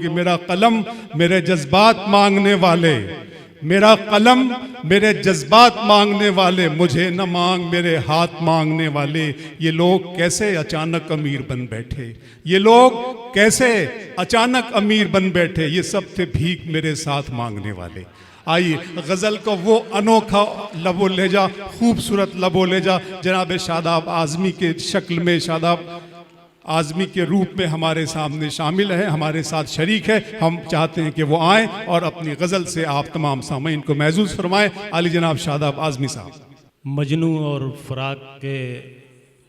कि मेरा कलम मेरे जज्बात मांगने वाले, मेरा कलम मेरे जज्बात मांगने वाले, मुझे न मांग मेरे हाथ मांगने वाले। ये लोग कैसे अचानक अमीर बन बैठे, ये लोग कैसे अचानक अमीर बन बैठे, ये सब थे भीख मेरे साथ मांगने वाले। आइए गज़ल को वो अनोखा लबो लहजा, खूबसूरत लबो लहजा जनाब शादाब आज़मी के शक्ल में, शादाब आज़मी के रूप में हमारे सामने शामिल है, हमारे साथ शरीक है। हम चाहते हैं कि वो आएँ और अपनी गज़ल से आप तमाम सामीन को महसूस फरमाएँ। आली जनाब शादाब आज़मी साहब। मजनू और फ़राक के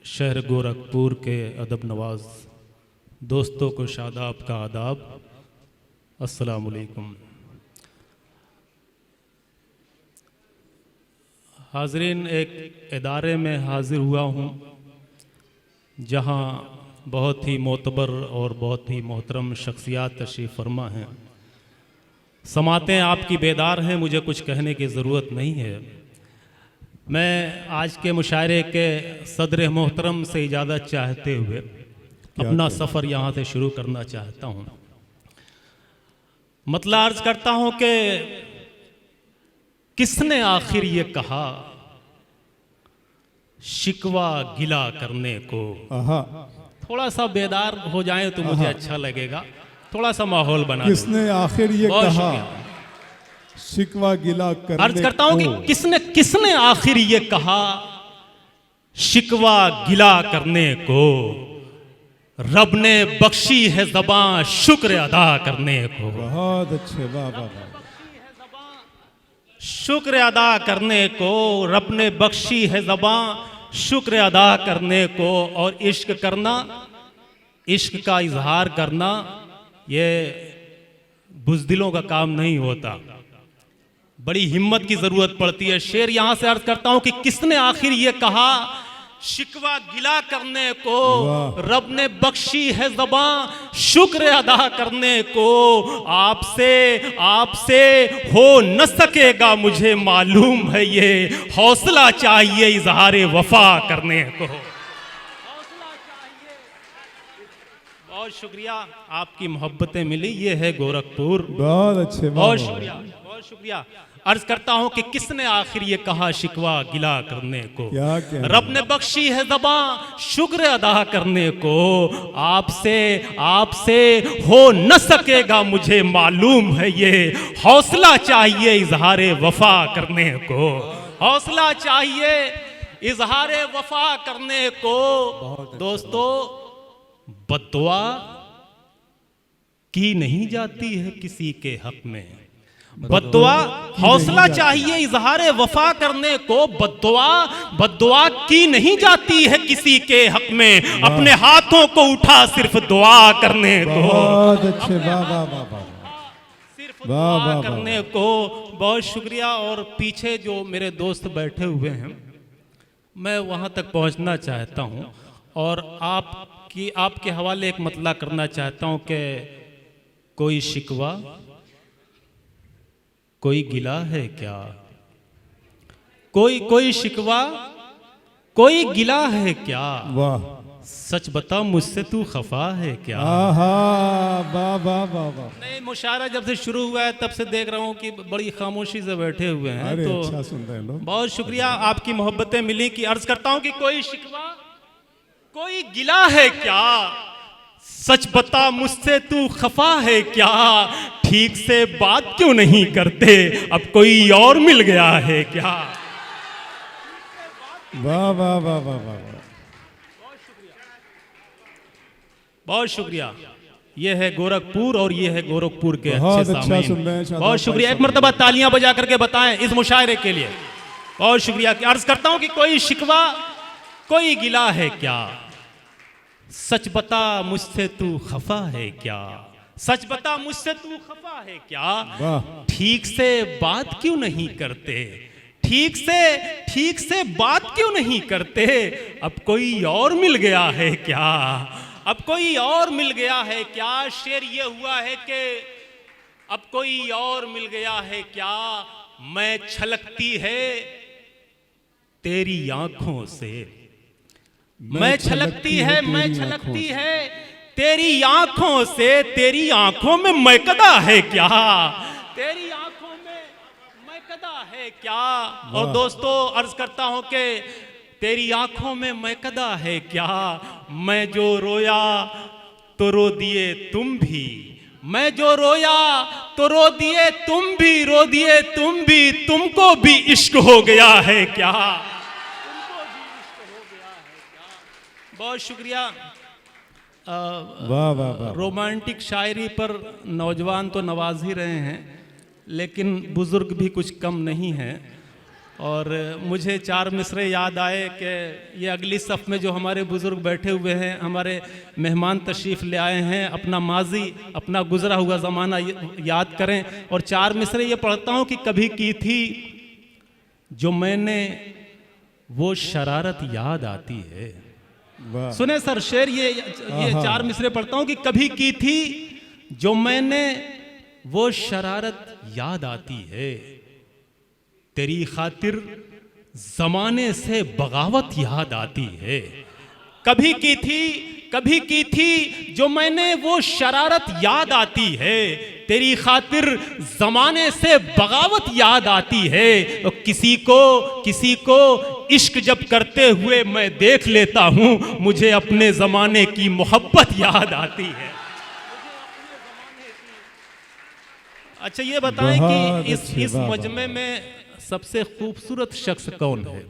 शहर गोरखपुर के अदब नवाज दोस्तों को शादाब का आदाब, अस्सलामु अलैकुम। हाज़रीन, एक इदारे में हाज़िर हुआ हूँ जहाँ बहुत ही मोतबर और बहुत ही मोहतरम शख्सियात तशरीफ़ फरमा हैं। समातें आपकी बेदार हैं, मुझे कुछ कहने की ज़रूरत नहीं है। मैं आज के मुशायरे के सदर मोहतरम से इजाज़त चाहते हुए अपना सफ़र यहाँ से शुरू करना चाहता हूँ। मतलब अर्ज़ करता हूँ कि किसने आखिर ये कहा शिकवा गिला करने को। थोड़ा सा बेदार हो जाएं तो मुझे अच्छा लगेगा, थोड़ा सा माहौल बना। किसने आखिर ये कहा शिकवा गिला करने को। अर्ज करता हूं कि किसने आखिर ये कहा शिकवा गिला करने को। रब ने बख्शी है ज़बां शुक्र अदा करने को। बहुत अच्छे, वाह वाह वाह। शुक्र अदा करने को रब ने बख्शी है ज़बां शुक्र अदा करने को। और इश्क करना, इश्क का इजहार करना, ये बुज़दिलों का काम नहीं होता, बड़ी हिम्मत की ज़रूरत पड़ती है। शेर यहाँ से अर्ज करता हूँ कि किसने आखिर ये कहा शिकवा गिला करने को। रब ने बख्शी है ज़बां शुक्र अदा करने को। आपसे हो न सकेगा मुझे मालूम है ये, हौसला चाहिए इजहार वफा करने को। बहुत शुक्रिया, आपकी मोहब्बतें मिली, ये है गोरखपुर। बहुत अच्छे, बहुत शुक्रिया, बहुत शुक्रिया। अर्ज करता हूं कि किसने आखिर ये कहा शिकवा गिला करने को। रब ने बख्शी है ज़बां शुक्र अदा करने को। आपसे हो न सकेगा मुझे मालूम है ये, हौसला चाहिए इजहार वफा करने को। हौसला चाहिए इजहार वफा करने को। दोस्तों, बद्दुआ की नहीं जाती है किसी के हक में। बद्दुआ, हौसला चाहिए इजहार वफा करने को। बद्दुआ की नहीं जाती है किसी के हक में, अपने हाथों को उठा सिर्फ दुआ करने को। बहुत अच्छे, वाह वाह वाह, सिर्फ दुआ करने को। बहुत शुक्रिया। और पीछे जो मेरे दोस्त बैठे हुए हैं, मैं वहां तक पहुंचना चाहता हूं और आपके हवाले एक मतला करना चाहता हूं कि कोई शिकवा, कोई गिला है क्या। कोई शिकवा, कोई गिला है क्या। वाह, सच बता मुझसे तू खफा है क्या। वाह वाह वाह वाह। नहीं, मुशायरा जब से शुरू हुआ है तब से देख रहा हूँ कि बड़ी खामोशी से बैठे हुए हैं। अरे तो अच्छा सुन रहे हैं लोग। बहुत शुक्रिया, आपकी मोहब्बतें मिली कि अर्ज करता हूँ कि कोई शिकवा, कोई गिला है क्या। सच बता मुझसे तू खफा है क्या। ठीक से बात क्यों नहीं करते, अब कोई और मिल गया है क्या। वाह वाह वाह वाह वाह, बहुत शुक्रिया। ये है गोरखपुर और ये है गोरखपुर के बहुत अच्छे अच्छा सुन रहे सामीन। हैं। बहुत शुक्रिया, एक मरतबा तालियां बजा करके बताएं इस मुशायरे के लिए। बहुत शुक्रिया। अर्ज करता हूं कि कोई शिकवा, कोई गिला है क्या। सच बता मुझसे तू खफा है क्या। सच बता मुझसे तू खफा है क्या। ठीक से बात क्यों नहीं करते, ठीक से बात क्यों नहीं करते। अब कोई और मिल गया है क्या। अब कोई और मिल गया है क्या। शेर ये हुआ है कि अब कोई और मिल गया है क्या। मैं छलकती है तेरी आंखों से, मैं छलकती है तेरी आंखों से, तेरी आंखों में मैकदा है क्या, तेरी आंखों में मैकदा है क्या। और दोस्तों अर्ज करता हूं कि तेरी आंखों में मैकदा है क्या, मैं जो रोया तो रो दिए तुम भी, मैं जो रोया तो रो दिए तुम भी, रो दिए तुम भी, तुमको भी इश्क हो गया है क्या, तुमको भी इश्क हो गया है क्या। बहुत शुक्रिया। वाह वाह वाह। रोमांटिक शायरी पर नौजवान तो नवाज ही रहे हैं, लेकिन बुजुर्ग भी कुछ कम नहीं हैं। और मुझे चार मिसरे याद आए कि ये अगली सफ़ में जो हमारे बुज़ुर्ग बैठे हुए हैं, हमारे मेहमान तशरीफ़ ले आए हैं, अपना माजी, अपना गुज़रा हुआ ज़माना याद करें। और चार मिसरे ये पढ़ता हूँ कि कभी की थी जो मैंने वो शरारत याद आती है। वाह। सुने सर शेर, ये चार मिसरे पढ़ता हूँ कि कभी की थी जो मैंने वो शरारत याद आती है, तेरी खातिर जमाने से बगावत याद आती है। कभी की थी जो मैंने वो शरारत याद आती है, तेरी खातिर जमाने से बगावत याद आती है। तो किसी को इश्क जब करते हुए मैं देख लेता हूँ, मुझे अपने जमाने की मोहब्बत याद आती है। अच्छा ये बताएं कि इस मजमे में सबसे खूबसूरत शख्स कौन है?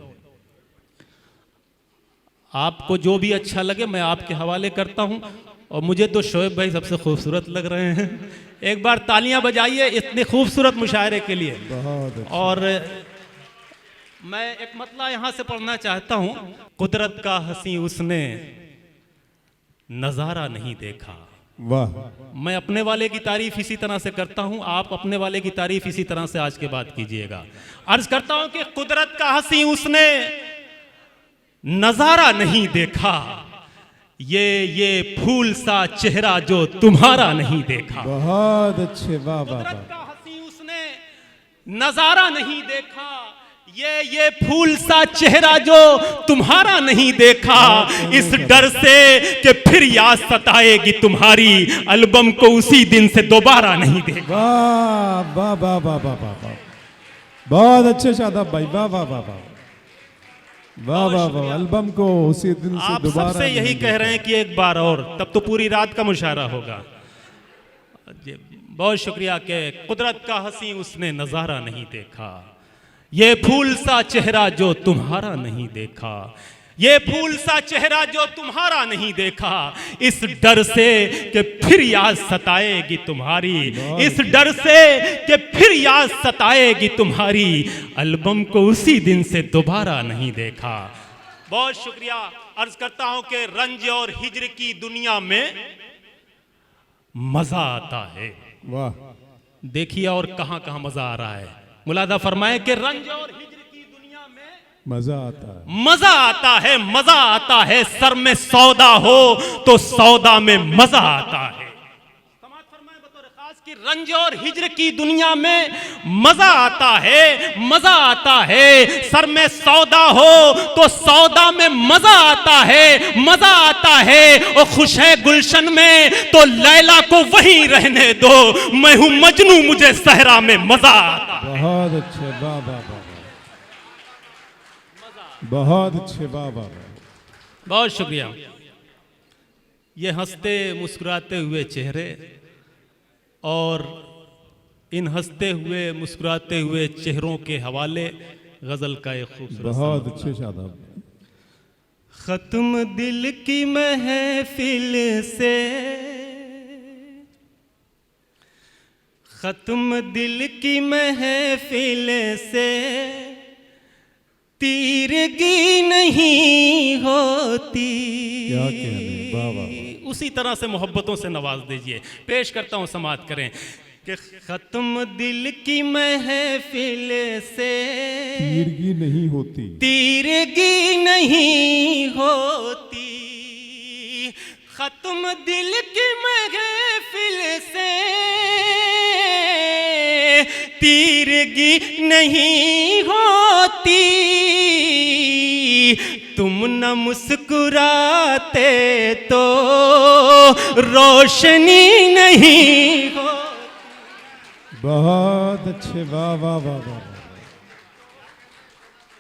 आपको जो भी अच्छा लगे मैं आपके हवाले करता हूं, और मुझे तो शोएब भाई सबसे खूबसूरत लग रहे हैं। एक बार तालियां बजाइए इतने खूबसूरत मुशायरे के लिए। बहुत अच्छा। और मैं एक मतला यहां से पढ़ना चाहता हूं। कुदरत का हंसी उसने नजारा नहीं देखा। वाह। मैं अपने वाले की तारीफ इसी तरह से करता हूं, आप अपने वाले की तारीफ इसी तरह से आज के बाद कीजिएगा। अर्ज करता हूं कि कुदरत का हंसी उसने नजारा नहीं देखा, ये फूल सा चेहरा जो तुम्हारा नहीं देखा। बहुत अच्छे। वाह वाह कुदरत वाह। का हंसी उसने नजारा नहीं देखा, ये फूल सा चेहरा जो तुम्हारा नहीं देखा, इस डर से कि फिर याद सताएगी तुम्हारी, एल्बम को उसी दिन से दोबारा नहीं देखा। वाह वाह वाह वाह वाह वाह वाह। बहुत अच्छे शादाब भाई। वाह वाह वाह वाह वाह वाह वाह। एल्बम को उसी दिन से आप दोबारा सबसे यही नहीं कह रहे हैं कि एक बार और, तब तो पूरी रात का मुशायरा होगा। बहुत शुक्रिया कि कुदरत का हंसी उसने नजारा नहीं देखा, ये फूल सा चेहरा जो तुम्हारा नहीं देखा, ये फूल सा चेहरा जो तुम्हारा नहीं देखा, इस डर से कि फिर याद सताएगी तुम्हारी, इस डर से कि फिर याद सताएगी तुम्हारी, एल्बम को उसी दिन से दोबारा नहीं देखा। बहुत शुक्रिया। अर्ज करता हूं कि रंज और हिज्र की दुनिया में मजा आता है। वाह। देखिए और कहां कहां मजा आ रहा है। मुलादा फरमाए कि रंज और हिज्र की दुनिया में मजा आता है। मजा आता है, मजा आता है। सर में सौदा हो तो सौदा में मजा आता है। समाज फरमाए बतौर खास कि रंज और हिज्र की दुनिया में मजा आता है, मजा आता है। सर में सौदा हो तो सौदा में मजा आता है, मजा आता है। और खुश है गुलशन में तो लैला को वहीं रहने दो, मैं हूं मजनू मुझे सहरा में मजा आता है। बहुत अच्छे। वाह वाह वाह। बहुत अच्छे। वाह वाह वाह। बहुत शुक्रिया। ये हंसते मुस्कुराते हुए चेहरे, और इन हंसते हुए मुस्कुराते हुए चेहरों के हवाले गजल का एक खूबसूरत बहुत अच्छे शादाब। खत्म दिल की महफिल से, खत्म दिल की महफिल से तीरगी नहीं होती। क्या कहने। वाह वाह। उसी तरह से मोहब्बतों से नवाज दीजिए। पेश करता हूं, समात करें कि खत्म दिल की महफिल से तीरगी नहीं होती, तीरगी नहीं होती, खत्म दिल की महफिल से तीरगी नहीं होती, तुम न मुस्कुराते तो रोशनी नहीं हो। बहुत अच्छे, वाह वाह वाह वाह।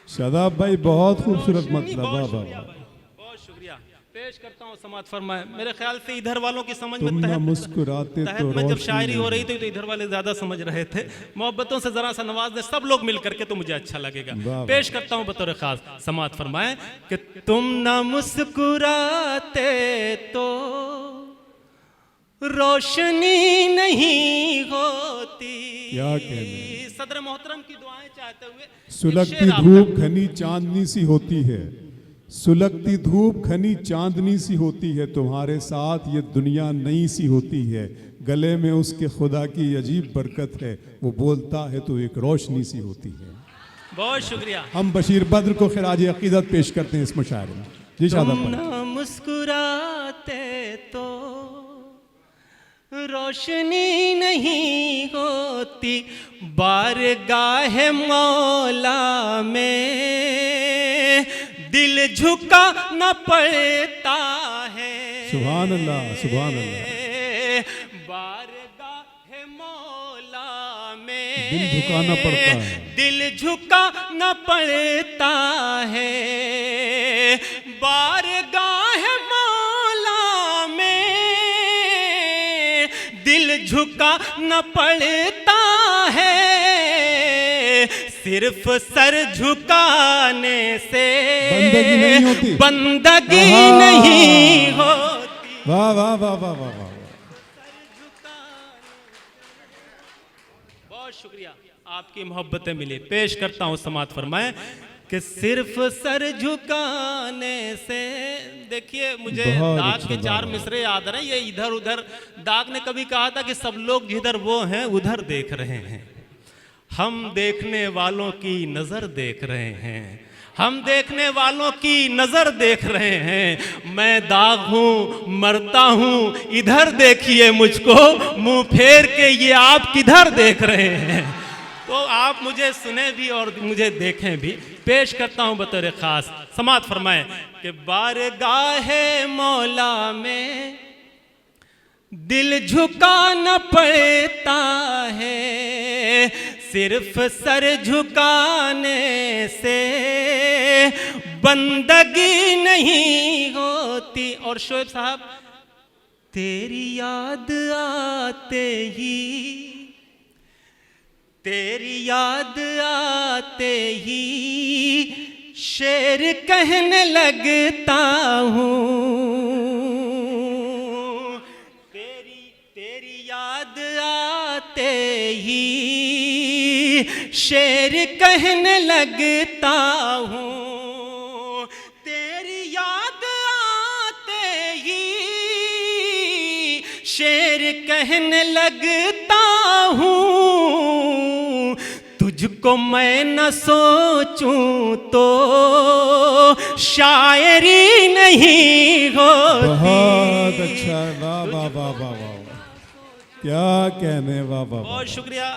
शादाब भाई बहुत खूबसूरत मतलब, वाह वाह वाह। बहुत शुक्रिया। पेश करता हूँ समात फरमाए। मेरे ख्याल से इधर वालों की समझ में तुम ना मुस्कुराते तहत तो में जब रोशनी शायरी हो नहीं। रही थी तो इधर वाले ज्यादा समझ रहे थे। मोहब्बतों से जरा सा नवाज दे सब लोग मिल करके तो मुझे अच्छा लगेगा। वाह, वाह। पेश करता हूँ बतौर खास समात फरमाए कि तुम ना मुस्कुराते तो रोशनी नहीं होती। क्या कहने। सदर मोहतरम की दुआएं चाहते हुए सुलगती शेर आप धूप घनी चांदनी सी होती है, सुलगती धूप घनी चांदनी सी होती है, तुम्हारे साथ ये दुनिया नई सी होती है, गले में उसके खुदा की अजीब बरकत है, वो बोलता है तो एक रोशनी सी होती है। बहुत शुक्रिया। हम बशीर बद्र को खिराज अकीदत पेश करते हैं इस मुशायरे में। जी शादाब तुम भाई। ना मुस्कुराते तो रोशनी नहीं होती, बारगाह मौला में दिल झुका न पड़ता है। सुभान अल्लाह, सुभान अल्लाह। बारगाह मौला में दिल झुकाना पड़ता है, दिल झुका न पड़ता है। बारगाह मौला में दिल झुका न पड़ता है। सिर्फ सर झुकाने से बंदगी नहीं होती, बंदगी आहा। नहीं होती। वाह वाह वाह वाह वाह वाह। बहुत शुक्रिया, आपकी मोहब्बतें मिली। पेश करता हूँ समात फरमाए कि सिर्फ सर झुकाने से। देखिए मुझे बहुत दाग अच्छे के चार बात। मिसरे याद रहे। ये इधर उधर दाग ने कभी कहा था कि सब लोग जिधर वो हैं उधर देख रहे हैं, हम देखने वालों की नजर देख रहे हैं, हम देखने वालों की नजर देख रहे हैं। मैं दाग हूं, मरता हूं, इधर देखिए मुझको, मुंह फेर के ये आप किधर देख रहे हैं। तो आप मुझे सुने भी और मुझे देखें भी। पेश करता हूं बतौर खास समात फरमाए कि बारगाहे मौला में दिल झुका न पड़ता है। सिर्फ सर झुकाने से बंदगी नहीं होती। और शोएब साहब, तेरी याद आते ही, तेरी याद आते ही शेर कहने लगता हूँ। तेरी याद आते ही शेर कहने लगता हूँ। तेरी याद आते ही शेर कहने लगता हूँ। तुझको मैं न सोचूं तो शायरी नहीं होती। बहुत अच्छा, वाह वाह वाह वाह वाह, क्या कहने, वाह वाह। बहुत शुक्रिया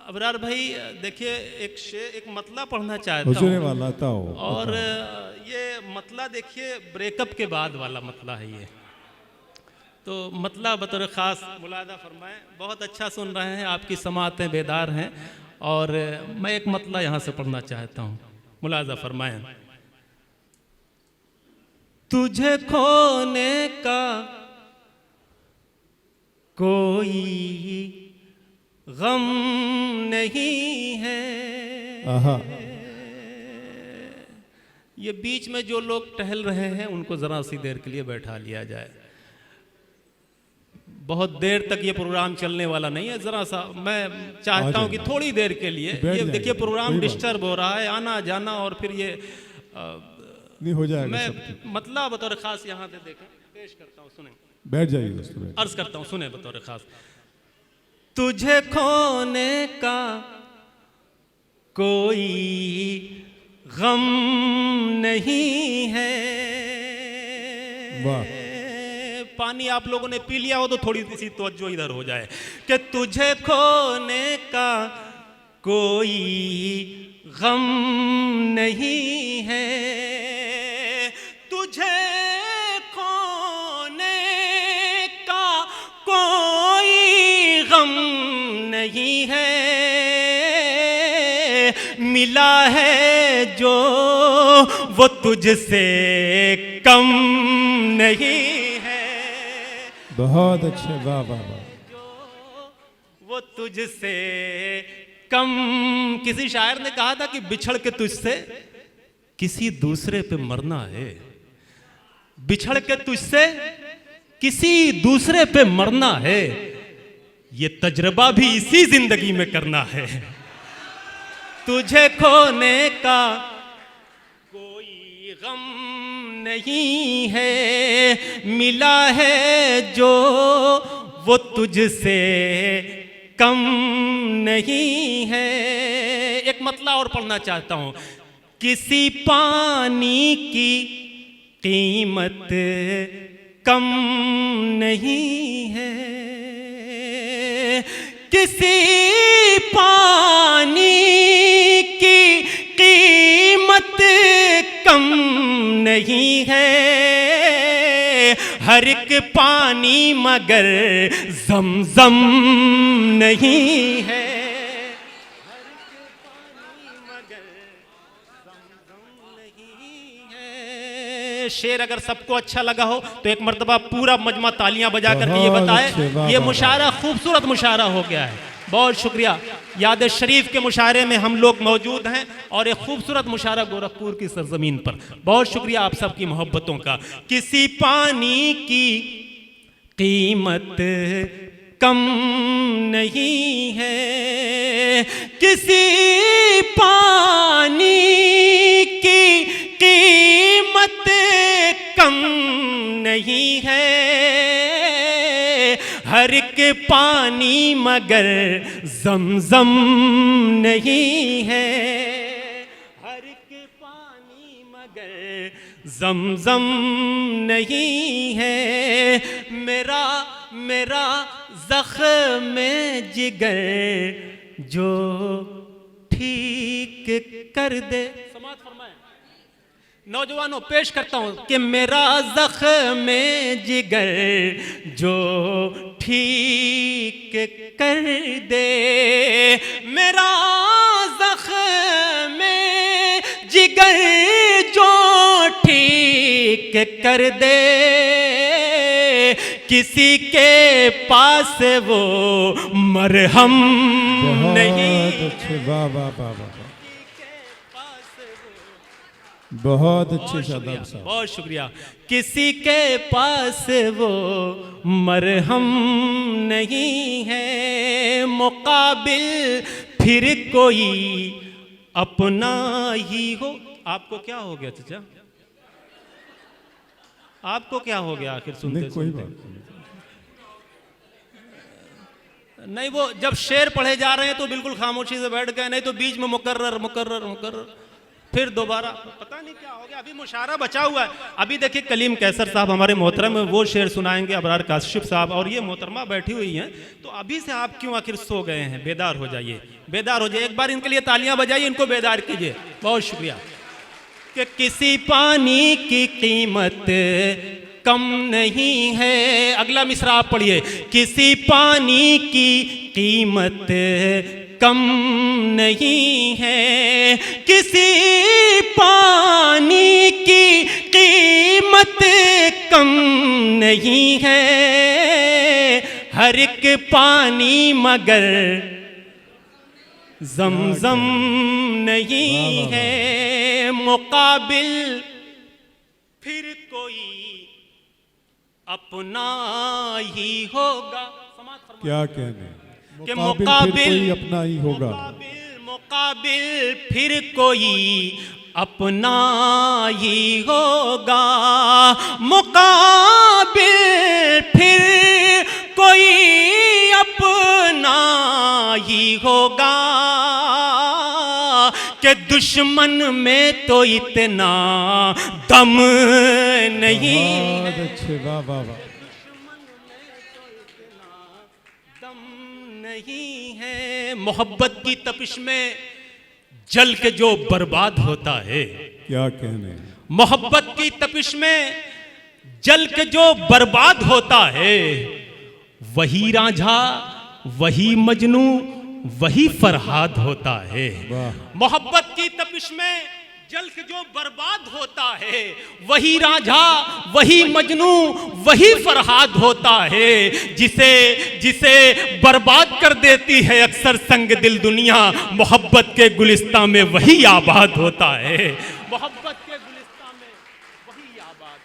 अबरार भाई। देखिए एक मतला पढ़ना चाहता हुजूर हूँ वाला था वो। और ये मतला देखिए ब्रेकअप के बाद वाला मतला है ये। तो मतला बतौर ख़ास मुलादा फरमाएं। बहुत अच्छा सुन रहे हैं, आपकी समातें बेदार हैं। और मैं एक मतला यहाँ से पढ़ना चाहता हूँ, मुलादा फरमाएं। तुझे खोने का कोई गम नहीं है। आहा। ये बीच में जो लोग टहल रहे हैं उनको जरा सी देर के लिए बैठा लिया जाए। बहुत देर तक ये प्रोग्राम चलने वाला नहीं है। जरा सा मैं चाहता हूँ कि थोड़ी देर के लिए ये देखिए प्रोग्राम डिस्टर्ब हो रहा है, आना जाना, और फिर ये नहीं हो जाएगा मैं सब। मतलब बतौर खास यहाँ से देखें, पेश करता हूँ, सुने। बैठ जाइए दोस्तों, बैठ। अर्ज करता हूँ, सुने बतौर खास। तुझे खोने का कोई गम नहीं है। वाह। पानी आप लोगों ने पी लिया हो तो थोड़ी सी तवज्जो इधर हो जाए कि तुझे खोने का कोई गम नहीं है। तुझे खोने का कोई गम नहीं है, मिला है जो वो तुझसे कम नहीं है। बहुत अच्छे, वाह वाह वाह। वो तुझसे कम। किसी शायर ने कहा था कि बिछड़ के तुझसे किसी दूसरे पे मरना है, बिछड़ के तुझसे किसी दूसरे पे मरना है, ये तजर्बा भी इसी जिंदगी में करना है। तुझे खोने का कोई गम नहीं है, मिला है जो वो तुझसे कम नहीं है। एक मतला और पढ़ना चाहता हूं। किसी पानी की कीमत कम नहीं है, किसी पानी की कीमत कम नहीं है, हर एक पानी मगर ज़मज़म नहीं है, हर एक पानी मगर ज़मज़म नहीं है। शेर अगर सबको अच्छा लगा हो तो एक मर्तबा पूरा मजमा तालियां बजा करके ये बताए। ये मुशायरा खूबसूरत मुशायरा हो गया है, बहुत शुक्रिया। याद शरीफ के मुशायरे में हम लोग मौजूद हैं और एक खूबसूरत मुशायरा गोरखपुर की सरजमीन पर। बहुत शुक्रिया आप सबकी मोहब्बतों का। किसी पानी की कीमत कम नहीं है, किसी पानी की कीमत कम नहीं है, हर एक पानी मगर ज़मज़म नहीं है, हर एक पानी मगर ज़मज़म नहीं है। मेरा मेरा ज़ख्म जिगर जो ठीक कर दे। समाअत फरमाएं। नौजवानों पेश करता हूं कि मेरा ज़ख्म जिगर जो ठीक कर दे, मेरा ज़ख्म जिगर जो ठीक कर दे, किसी के पास वो मरहम नहीं। बहुत अच्छे, वाह वाह वाह वाह, बहुत अच्छे शादाब साहब, बहुत शुक्रिया। किसी के पास वो मरहम नहीं है, मुकाबिल फिर कोई अपना ही हो। आपको क्या हो गया चाचा? आपको क्या हो गया आखिर सुनते नहीं कोई सुनते? बात नहीं, वो जब शेर पढ़े जा रहे हैं तो बिल्कुल खामोशी से बैठ गए, नहीं तो बीच में मुकर्रर मुकर्रर मुकर्रर, फिर दोबारा पता नहीं क्या हो गया। अभी मुशायरा बचा हुआ है। अभी देखिए कलीम कैसर साहब हमारे मोहतरम वो शेर सुनाएंगे, अबरार काशिफ साहब और ये मोहतरमा बैठी हुई हैं। तो अभी से आप क्यों आखिर सो गए हैं? बेदार हो जाइए, बेदार हो जाइए। एक बार इनके लिए तालियां बजाइए, इनको बेदार कीजिए। बहुत शुक्रिया। कि किसी पानी की कीमत कम नहीं है। अगला मिसरा आप पढ़िए। किसी पानी की कीमत कम नहीं है, किसी पानी की कीमत कम नहीं है, हर एक पानी मगर ज़मज़म नहीं है, मुकाबिल फिर कोई अपना ही होगा। क्या कहने, कि मुकाबिल कोई अपना ही होगा। मुकाबिल फिर कोई अपना ही होगा, मुकाबिल फिर कोई अपना ही होगा, कि दुश्मन में तो इतना दम नहीं। बहुत अच्छे, वाह वाह वाह। नहीं है। मोहब्बत की तपिश में जल के जो बर्बाद होता है, क्या कहने, मोहब्बत की तपिश में जल के जो बर्बाद होता है, वही रांझा, वही मजनू, वही फरहाद होता है। मोहब्बत की तपिश में जल के जो बर्बाद होता है, वही रांझा, वही मजनू, वही फरहाद होता है। जिसे बर्बाद कर देती है अक्सर संग दिल दुनिया, मोहब्बत के गुलिस्तां में वही आबाद होता है। मोहब्बत के गुलिस्तां में वही आबाद,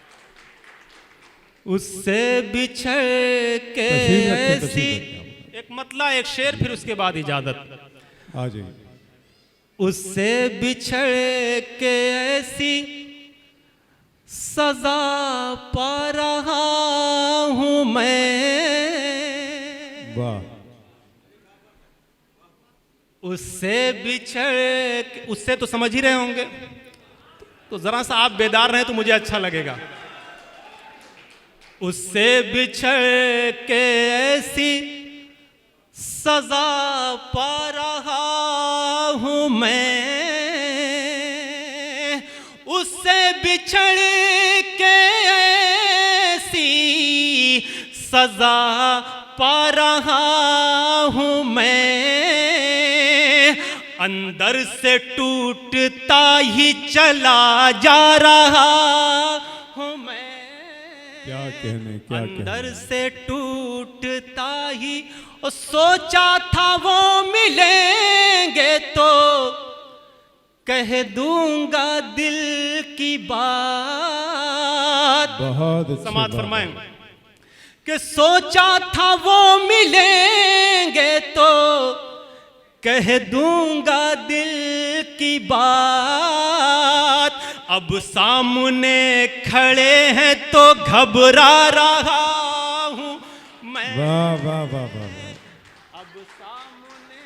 उससे बिछड़ के ऐसी, एक मतला एक शेर, फिर उसके बाद इजाजत। आ जाइए। उससे बिछड़ के ऐसी सजा पा रहा हूं मैं, वाह। उससे बिछड़, उससे तो समझ ही रहे होंगे, तो जरा सा आप बेदार रहें तो मुझे अच्छा लगेगा। उससे बिछड़ के ऐसी सजा पा रहा हूं मैं, उससे बिछड़ के ऐसी सजा पा रहा हूं मैं, अंदर से टूटता ही चला जा रहा हूं मैं। क्या कहने, क्या अंदर कहने। से टूटता ही, और सोचा था वो मिलेंगे तो कह दूंगा दिल की बात। बहुत अच्छी समात बात। फरमाएंगे कि सोचा था वो मिलेंगे तो कह दूंगा दिल की बात, अब सामने खड़े हैं तो घबरा रहा हूं मैं। वाह वाह वाह वाह। अब सामने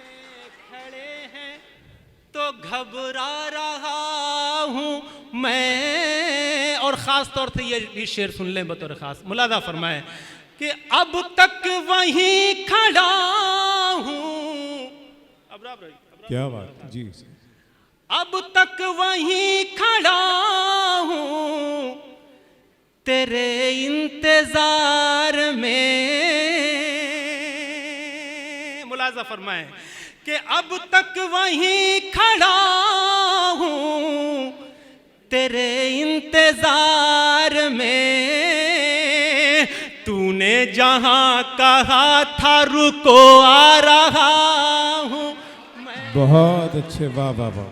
खड़े हैं तो घबरा रहा हूं मैं। और खास तौर से ये भी शेर सुन लें बतौर खास, मुलादा फरमाए कि अब तक वहीं खड़ा हूं। क्या बात जी। अब तक वहीं खड़ा हूं तेरे इंतजार में। मुलाजा फरमाए कि अब तक वहीं खड़ा हूं तेरे इंतजार में। तूने जहां कहा था रुको आ रहा हूं मैं। बहुत अच्छे, वाह वाह वाह।